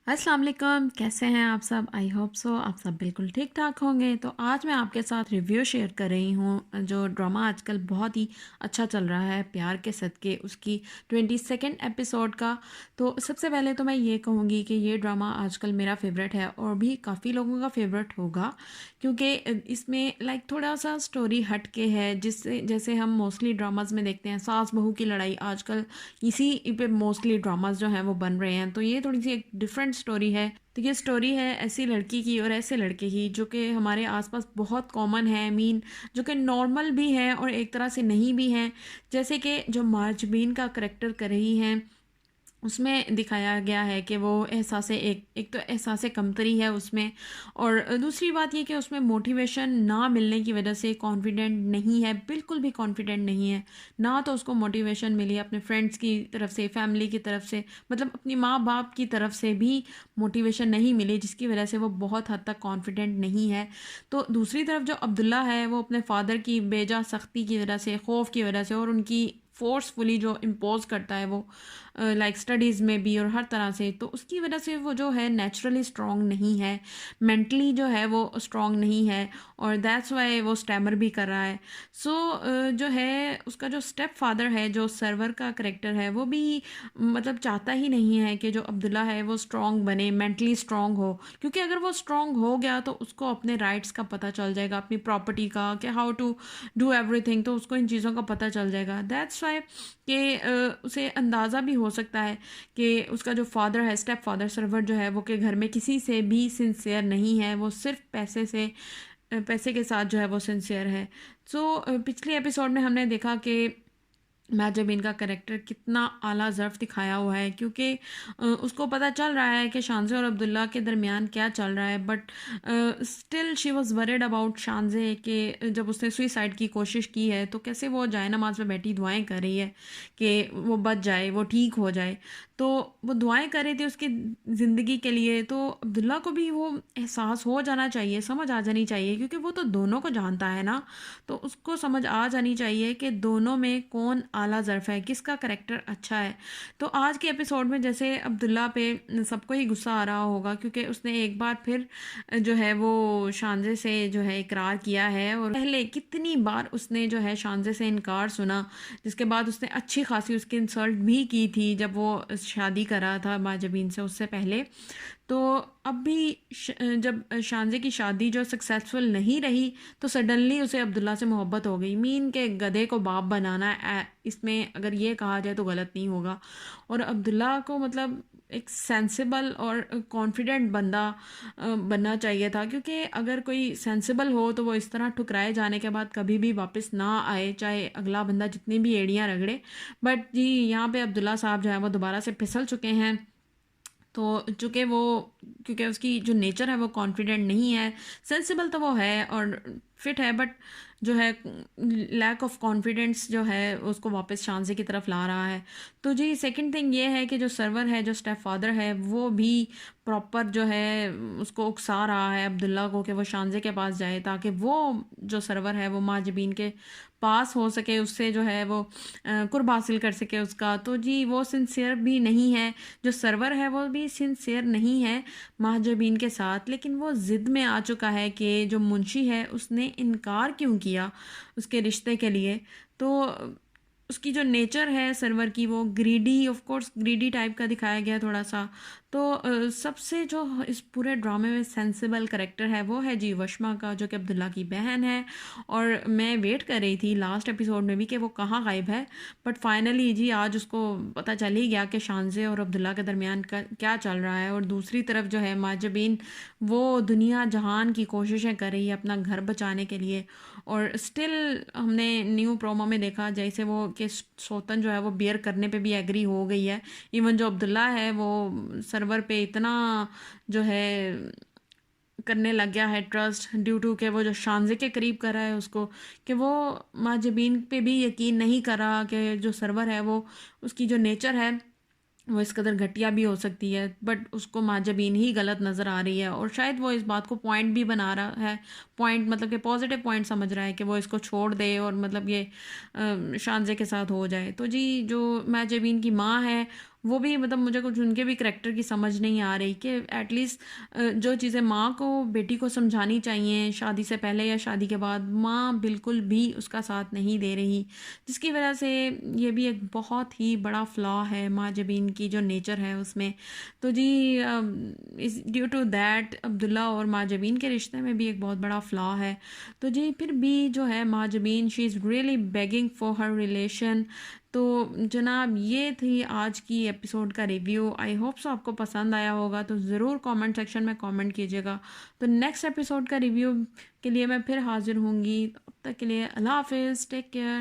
अस्सलाम वालेकुम, कैसे हैं आप सब? आई होप सो आप सब बिल्कुल ठीक ठाक होंगे। तो आज मैं आपके साथ रिव्यू शेयर कर रही हूँ जो ड्रामा आजकल बहुत ही अच्छा चल रहा है, प्यार के सदके, उसकी 22nd एपिसोड का। तो सबसे पहले तो मैं ये कहूँगी कि ये ड्रामा आजकल मेरा फेवरेट है और भी काफ़ी लोगों का फेवरेट होगा, क्योंकि इसमें लाइक थोड़ा सा स्टोरी हट के है, जिससे जैसे हम मोस्टली ड्रामाज में देखते हैं सास बहू की लड़ाई, आजकल इसी पे मोस्टली ड्रामाज जो हैं वो बन रहे हैं। तो ये थोड़ी सी एक डिफरेंट स्टोरी है। तो ये स्टोरी है ऐसी लड़की की और ऐसे लड़के की जो कि हमारे आसपास बहुत कॉमन है, मीन जो कि नॉर्मल भी है और एक तरह से नहीं भी है। जैसे कि जो मार्जबीन का करेक्टर कर रही हैं, उसमें दिखाया गया है कि वो एहसास एक एक तो एहसास कमतरी है उसमें, और दूसरी बात ये कि उसमें मोटिवेशन ना मिलने की वजह से कॉन्फिडेंट नहीं है, बिल्कुल भी कॉन्फिडेंट नहीं है। ना तो उसको मोटिवेशन मिली अपने फ्रेंड्स की तरफ से, फैमिली की तरफ से, मतलब अपनी माँ बाप की तरफ से भी मोटिवेशन नहीं मिली, जिसकी वजह से वो बहुत हद तक कॉन्फिडेंट नहीं है। तो दूसरी तरफ जो अब्दुल्ला है वो अपने फादर की बेजा सख्ती की वजह से, खौफ की वजह से, और उनकी फोर्सफुली जो इम्पोज करता है वो लाइक स्टडीज़ में भी और हर तरह से, तो उसकी वजह से वो जो है नेचुरली स्ट्रॉन्ग नहीं है, मेंटली जो है वो स्ट्रॉन्ग नहीं है, और दैट्स वाई वो स्टैमर भी कर रहा है। सो जो है उसका जो स्टेप फादर है, जो सर्वर का करेक्टर है, वो भी मतलब चाहता ही नहीं है कि जो अब्दुल्ला है वो स्ट्रॉन्ग बने, मेंटली स्ट्रॉन्ग हो, क्योंकि अगर वो स्ट्रॉन्ग हो गया तो उसको अपने राइट्स का पता चल जाएगा, अपनी प्रॉपर्टी का, कि हाउ टू डू एवरीथिंग, तो उसको इन चीज़ों का पता चल जाएगा। दैट्स वाई कि उसे अंदाज़ा भी हो सकता है कि उसका जो फादर है, स्टेप फादर सर्वर जो है वो, के घर में किसी से भी सिंसियर नहीं है, वो सिर्फ पैसे से, पैसे के साथ जो है वो सिंसियर है। सो पिछली एपिसोड में हमने देखा कि महजबीन का करेक्टर कितना आला ज़र्फ़ दिखाया हुआ है, क्योंकि उसको पता चल रहा है कि शानज़े और अब्दुल्ला के दरमियान क्या चल रहा है, but still she was worried about Shanze, कि जब उसने सुइसाइड की कोशिश की है तो कैसे वो जाए नमाज में बैठी दुआएं कर रही है कि वो बच जाए, वो ठीक हो जाए। तो वो दुआएं कर रही थी उसकी ज़िंदगी के लिए। तो अब्दुल्ला को भी वो एहसास हो जाना चाहिए, समझ आ जानी चाहिए, क्योंकि वो तो दोनों को जानता है ना। तो उसको समझ आ जानी चाहिए कि दोनों में कौन आला ज़र्फ़ है, किसका करेक्टर अच्छा है। तो आज के एपिसोड में जैसे अब्दुल्ला पे सबको ही गुस्सा आ रहा होगा, क्योंकि उसने एक बार फिर जो है वो शानज़े से जो है इकरार किया है, और पहले कितनी बार उसने जो है शानज़े से इनकार सुना, जिसके बाद उसने अच्छी खासी उसकी इंसल्ट भी की थी जब वो शादी करा था माजबीन से, उससे पहले। तो अब भी जब शानज़े की शादी जो सक्सेसफुल नहीं रही, तो सडनली उसे अब्दुल्ला से मोहब्बत हो गई। मीन के गधे को बाप बनाना, इसमें अगर ये कहा जाए तो गलत नहीं होगा। और अब्दुल्ला को मतलब एक सेंसिबल और कॉन्फिडेंट बंदा बनना चाहिए था, क्योंकि अगर कोई सेंसिबल हो तो वो इस तरह ठुकराए जाने के बाद कभी भी वापस ना आए, चाहे अगला बंदा जितनी भी एड़ियाँ रगड़े। बट जी यहाँ पे अब्दुल्ला साहब जो है वो दोबारा से फिसल चुके हैं। तो चूँकि वो, क्योंकि उसकी जो नेचर है वो कॉन्फिडेंट नहीं है, सेंसिबल तो वो है और फिट है, बट जो है लैक ऑफ कॉन्फिडेंस जो है उसको वापस शानज़े की तरफ ला रहा है। तो जी सेकंड थिंग ये है कि जो सर्वर है, जो स्टेप फादर है, वो भी प्रॉपर जो है उसको उकसा रहा है अब्दुल्ला को कि वो शानज़े के पास जाए, ताकि वो जो सर्वर है वो माजबीन के पास हो सके, उससे जो है वो कुर्ब हासिल कर सके उसका। तो जी वो सिंसियर भी नहीं है, जो सर्वर है वो भी सिंसियर नहीं है महाजबीन के साथ, लेकिन वो ज़िद में आ चुका है कि जो मुंशी है उसने इनकार क्यों किया उसके रिश्ते के लिए। तो उसकी जो नेचर है सर्वर की, वो greedy, of course greedy type का दिखाया गया थोड़ा सा। तो सबसे जो इस पूरे ड्रामे में सेंसिबल करेक्टर है वो है जी वशमा का, जो कि अब्दुल्ला की बहन है। और मैं वेट कर रही थी लास्ट एपिसोड में भी कि वो कहाँ गायब है, बट फाइनली जी आज उसको पता चल ही गया कि शानज़े और अब्दुल्ला के दरमियान का क्या चल रहा है। और दूसरी तरफ जो है माजबीन, वो दुनिया जहान की कोशिशें कर रही है अपना घर बचाने के लिए, और स्टिल हमने न्यू प्रोमो में देखा जैसे वो कि सोतन जो है वो बियर करने पे भी एग्री हो गई है। इवन जो अब्दुल्ला है वो सर्वर पे इतना जो है करने लग गया है ट्रस्ट, ड्यू टू के वो जो शानज़े के करीब कर रहा है उसको, कि वो माजबीन पे भी यकीन नहीं कर रहा कि जो सर्वर है वो, उसकी जो नेचर है वो इस कदर घटिया भी हो सकती है। बट उसको माजबीन ही गलत नज़र आ रही है, और शायद वो इस बात को पॉइंट भी बना रहा है, पॉइंट मतलब कि पॉजिटिव पॉइंट समझ रहा है कि वो इसको छोड़ दे और मतलब ये शानज़े के साथ हो जाए। तो जी जो माजबीन की माँ है وہ بھی مطلب مجھے کچھ ان کے بھی کریکٹر کی سمجھ نہیں آ رہی کہ ایٹ لیسٹ جو چیزیں ماں کو بیٹی کو سمجھانی چاہیے شادی سے پہلے یا شادی کے بعد، ماں بالکل بھی اس کا ساتھ نہیں دے رہی، جس کی وجہ سے یہ بھی ایک بہت ہی بڑا فلا ہے ماں جبین کی جو نیچر ہے اس میں۔ تو جی ڈیو ٹو دیٹ عبداللہ اور ماں جبین کے رشتے میں بھی ایک بہت بڑا فلا ہے۔ تو جی پھر بھی جو ہے ماں Jabeen she is really begging for her relation. تو جناب یہ تھی آج کی ایپیسوڈ کا ریویو، آئی ہوپ سو آپ کو پسند آیا ہوگا، تو ضرور کامنٹ سیکشن میں کامنٹ کیجیے گا۔ تو نیکسٹ ایپیسوڈ کا ریویو کے لیے میں پھر حاضر ہوں گی، تب تک کے لیے اللہ حافظ، ٹیک کیئر۔